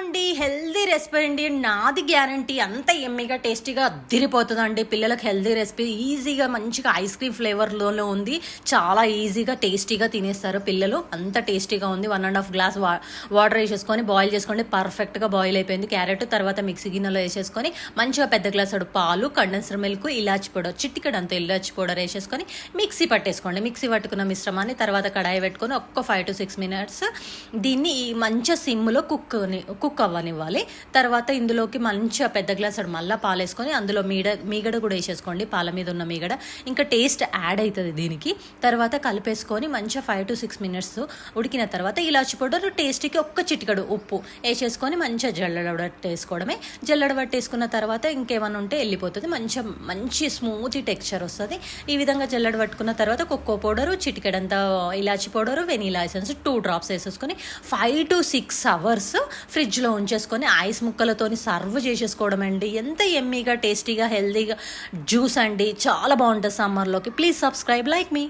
అండి. Healthy recipe అండి. నాది గ్యారంటీ అంత ఎమ్మిగా టేస్టీగా అద్దిరిపోతుందండి. పిల్లలకు హెల్తీ రెసిపీ ఈజీగా మంచిగా ఐస్ క్రీమ్ ఫ్లేవర్లో ఉంది. చాలా ఈజీగా టేస్టీగా తినేస్తారు పిల్లలు. అంత టేస్టీగా ఉంది. 1.5 గ్లాస్ వాటర్ వేసేసుకొని బాయిల్ చేసుకోండి. పర్ఫెక్ట్గా బాయిల్ అయిపోయింది క్యారెట్. తర్వాత మిక్సీ గిన్నెలో వేసేసుకొని మంచిగా పెద్ద గ్లాసుడు పాలు, కండెన్సర్ మిల్క్, ఇలాచి పౌడర్, చిటికెడంత ఇలాచి పౌడర్ వేసేసుకొని మిక్సీ పట్టేసుకోండి. మిక్సీ పట్టుకున్న మిశ్రమాన్ని తర్వాత కడాయి పెట్టుకొని ఒక్క 5 to 6 minutes దీన్ని మంచిగా సిమ్లో కుక్ అవ్వనివ్వాలి. తర్వాత ఇందులోకి మంచిగా పెద్ద గ్లాస్ మళ్ళీ పాలు వేసుకొని అందులో మీగడ కూడా వేసేసుకోండి. పాల మీద ఉన్న మీగడ ఇంకా టేస్ట్ యాడ్ అవుతుంది దీనికి. తర్వాత కలిపేసుకొని మంచిగా 5 to 6 minutes ఉడికిన తర్వాత ఇలాచి పౌడర్ టేస్ట్కి ఒక్క చిటికడు ఉప్పు వేసేసుకొని మంచిగా జల్లడబట్టేసుకోవడమే. జల్లడబట్టేసుకున్న తర్వాత ఇంకేమైనా ఉంటే వెళ్ళిపోతుంది. మంచి స్మూతీ టెక్స్చర్ వస్తుంది. ఈ విధంగా జల్లడబట్టుకున్న తర్వాత కొక్కో పౌడరు, చిటికెడంతా ఇలాచి పౌడరు, వెనీలా ఎసెన్స్ 2 drops వేసేసుకొని 5 to 6 hours ఫ్రిడ్జ్లో ఉంచేసుకొని ఐస్ ముక్కలతోని సర్వ్ చేసేసుకోవడం అండి. ఎంత ఎమ్మీగా టేస్టీగా హెల్తీగా జ్యూస్ అండి. చాలా బాగుంటుంది సమ్మర్లోకి. Please subscribe like me.